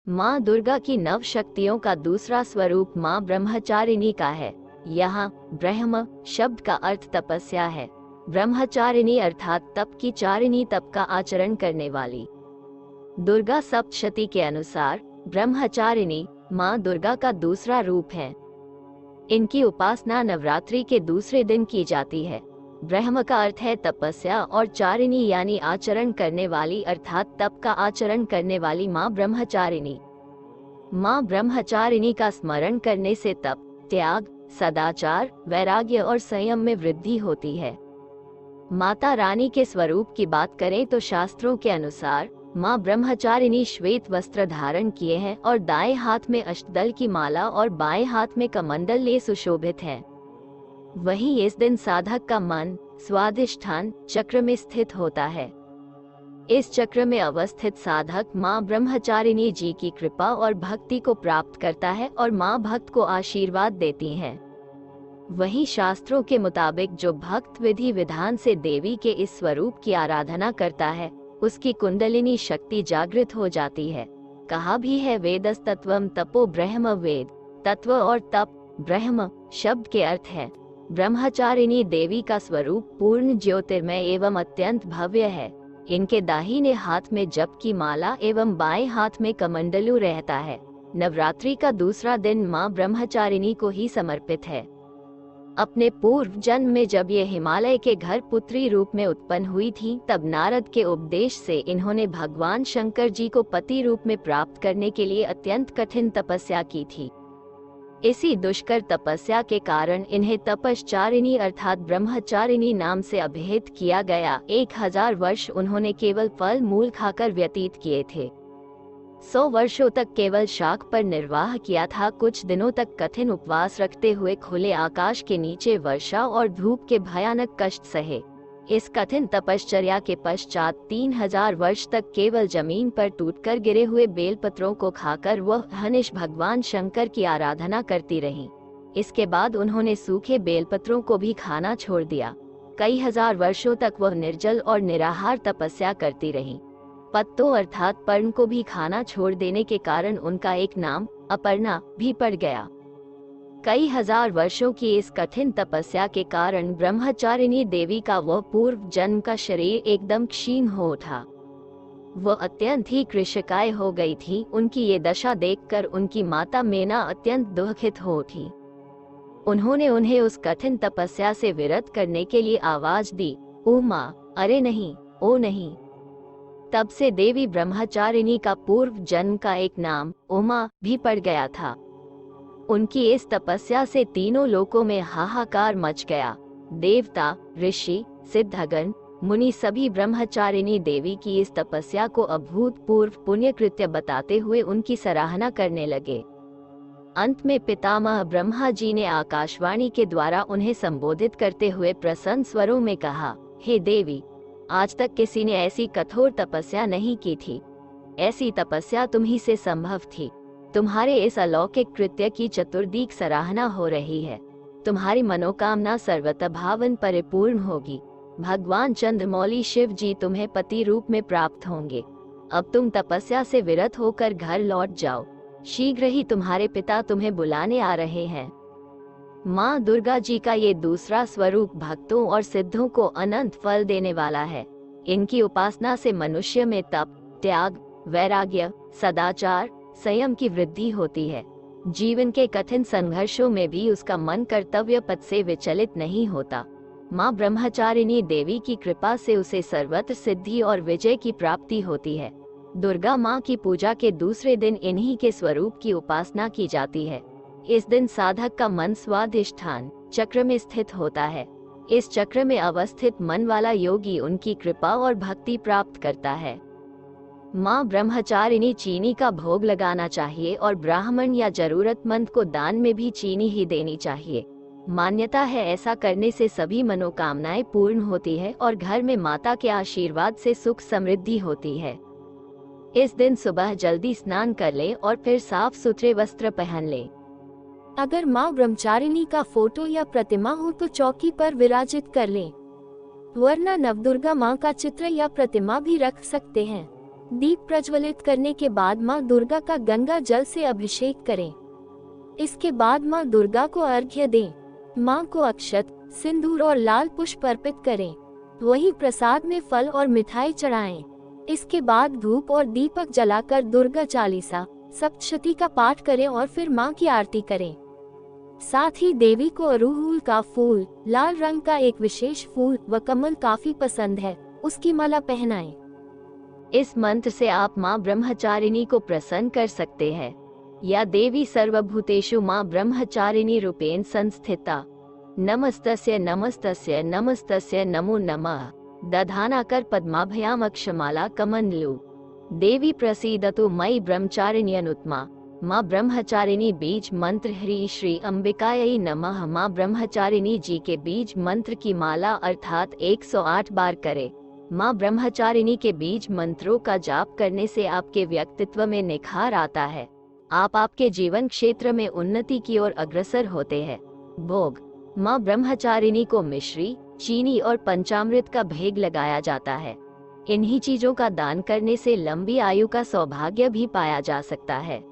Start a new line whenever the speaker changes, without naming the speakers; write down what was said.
माँ दुर्गा की नव शक्तियों का दूसरा स्वरूप माँ ब्रह्मचारिणी का है। यहाँ ब्रह्म शब्द का अर्थ तपस्या है। ब्रह्मचारिणी अर्थात तप की चारिणी, तप का आचरण करने वाली। दुर्गा सप्तशती के अनुसार ब्रह्मचारिणी माँ दुर्गा का दूसरा रूप है। इनकी उपासना नवरात्रि के दूसरे दिन की जाती है। ब्रह्म का अर्थ है तपस्या और चारिणी यानी आचरण करने वाली, अर्थात तप का आचरण करने वाली माँ ब्रह्मचारिणी। माँ ब्रह्मचारिणी का स्मरण करने से तप, त्याग, सदाचार, वैराग्य और संयम में वृद्धि होती है। माता रानी के स्वरूप की बात करें तो शास्त्रों के अनुसार माँ ब्रह्मचारिणी श्वेत वस्त्र धारण किए हैं और दाएं हाथ में अष्टदल की माला और बाएं हाथ में कमंडल लिए सुशोभित है। वहीं इस दिन साधक का मन स्वाधिष्ठान चक्र में स्थित होता है। इस चक्र में अवस्थित साधक माँ ब्रह्मचारिणी जी की कृपा और भक्ति को प्राप्त करता है और माँ भक्त को आशीर्वाद देती हैं। वहीं शास्त्रों के मुताबिक जो भक्त विधि विधान से देवी के इस स्वरूप की आराधना करता है, उसकी कुंडलिनी शक्ति जागृत हो जाती है। कहा भी है वेदस्तत्वम तपो ब्रह्म, वेद तत्व और तप ब्रह्म शब्द के अर्थ है। ब्रह्मचारिणी देवी का स्वरूप पूर्ण ज्योतिर्मय एवं अत्यंत भव्य है। इनके दाहिने हाथ में जप की माला एवं बाएं हाथ में कमंडलू रहता है। नवरात्रि का दूसरा दिन मां ब्रह्मचारिणी को ही समर्पित है। अपने पूर्व जन्म में जब ये हिमालय के घर पुत्री रूप में उत्पन्न हुई थी, तब नारद के उपदेश से इन्होंने भगवान शंकर जी को पति रूप में प्राप्त करने के लिए अत्यंत कठिन तपस्या की थी। इसी दुष्कर तपस्या के कारण इन्हें तपश्चारिणी अर्थात ब्रह्मचारिणी नाम से अभिहित किया गया। 1000 वर्ष उन्होंने केवल फल मूल खाकर व्यतीत किए थे। 100 वर्षों तक केवल शाक पर निर्वाह किया था। कुछ दिनों तक कठिन उपवास रखते हुए खुले आकाश के नीचे वर्षा और धूप के भयानक कष्ट सहे। इस कठिन तपश्चर्या के पश्चात 3000 वर्ष तक केवल जमीन पर टूटकर गिरे हुए बेलपत्रों को खाकर वह हनिश भगवान शंकर की आराधना करती रहीं। इसके बाद उन्होंने सूखे बेलपत्रों को भी खाना छोड़ दिया। कई हजार वर्षों तक वह निर्जल और निराहार तपस्या करती रहीं। पत्तों अर्थात पर्ण को भी खाना छोड़ देने के कारण उनका एक नाम अपर्णा भी पड़ गया। कई हजार वर्षों की इस कठिन तपस्या के कारण ब्रह्मचारिणी देवी का वह पूर्व जन्म का शरीर एकदम क्षीण हो उठा। वह अत्यंत ही कृशकाय हो गई थी। उनकी ये दशा देखकर उनकी माता मेना अत्यंत दुखित हो उठी। उन्होंने उन्हें उस कठिन तपस्या से विरत करने के लिए आवाज दी, ओ माँ, अरे नहीं, ओ नहीं। तब से देवी ब्रह्मचारिणी का पूर्व जन्म का एक नाम उमा भी पड़ गया था। उनकी इस तपस्या से तीनों लोकों में हाहाकार मच गया। देवता, ऋषि, सिद्धगण, मुनि सभी ब्रह्मचारिणी देवी की इस तपस्या को अभूतपूर्व पुण्य कृत्य बताते हुए उनकी सराहना करने लगे। अंत में पितामह ब्रह्मा जी ने आकाशवाणी के द्वारा उन्हें संबोधित करते हुए प्रसन्न स्वरों में कहा, हे देवी, आज तक किसी ने ऐसी कठोर तपस्या नहीं की थी। ऐसी तपस्या तुम्ही से संभव थी। तुम्हारे इस अलौकिक कृत्य की चतुर्दिक सराहना हो रही है। तुम्हारी मनोकामना सर्वतः भावन परिपूर्ण होगी। भगवान चंद्रमौली शिव जी तुम्हें पति रूप में प्राप्त होंगे। अब तुम तपस्या से विरत होकर घर लौट जाओ। शीघ्र ही तुम्हारे पिता तुम्हें बुलाने आ रहे हैं। माँ दुर्गा जी का ये दूसरा स्वरूप भक्तों और सिद्धों को अनंत फल देने वाला है। इनकी उपासना से मनुष्य में तप, त्याग, वैराग्य, सदाचार, संयम की वृद्धि होती है। जीवन के कठिन संघर्षों में भी उसका मन कर्तव्य पथ से विचलित नहीं होता। माँ ब्रह्मचारिणी देवी की कृपा से उसे सर्वत्र सिद्धि और विजय की प्राप्ति होती है। दुर्गा माँ की पूजा के दूसरे दिन इन्हीं के स्वरूप की उपासना की जाती है। इस दिन साधक का मन स्वाधिष्ठान चक्र में स्थित होता है। इस चक्र में अवस्थित मन वाला योगी उनकी कृपा और भक्ति प्राप्त करता है। माँ ब्रह्मचारिणी चीनी का भोग लगाना चाहिए और ब्राह्मण या जरूरतमंद को दान में भी चीनी ही देनी चाहिए। मान्यता है ऐसा करने से सभी मनोकामनाएं पूर्ण होती है और घर में माता के आशीर्वाद से सुख समृद्धि होती है। इस दिन सुबह जल्दी स्नान कर लें और फिर साफ सुथरे वस्त्र पहन लें।
अगर माँ ब्रह्मचारिणी का फोटो या प्रतिमा हो तो चौकी पर विराजित कर लें, वरना नवदुर्गा माँ का चित्र या प्रतिमा भी रख सकते हैं। दीप प्रज्वलित करने के बाद माँ दुर्गा का गंगा जल से अभिषेक करें। इसके बाद माँ दुर्गा को अर्घ्य दें। माँ को अक्षत, सिंदूर और लाल पुष्प अर्पित करें। वही प्रसाद में फल और मिठाई चढ़ाएं। इसके बाद धूप और दीपक जलाकर दुर्गा चालीसा, सप्तशती का पाठ करें और फिर माँ की आरती करें। साथ ही देवी को अड़हुल का फूल, लाल रंग का एक विशेष फूल व कमल काफी पसंद है, उसकी माला पहनाएं।
इस मंत्र से आप माँ ब्रह्मचारिणी को प्रसन्न कर सकते हैं। या देवी सर्वभूतेषु माँ ब्रह्मचारिणी रूपेण संस्थिता, नमस्तस्य नमस्तस्य नमस्तस्य नमो नमः। दधानाकर पद्माभयाम अक्षमाला कमंडलु। देवी प्रसीदतु मयि ब्रह्मचारिण्यनुत्तमा। माँ ब्रह्मचारिणी बीज मंत्र ह्री श्री अंबिकायै नमः। माँ ब्रह्मचारिणी जी के बीज मंत्र की माला अर्थात 108 बार करें। माँ ब्रह्मचारिणी के बीज मंत्रों का जाप करने से आपके व्यक्तित्व में निखार आता है। आप आपके जीवन क्षेत्र में उन्नति की ओर अग्रसर होते हैं। भोग। माँ ब्रह्मचारिणी को मिश्री, चीनी और पंचामृत का भेग लगाया जाता है। इन्हीं चीजों का दान करने से लंबी आयु का सौभाग्य भी पाया जा सकता है।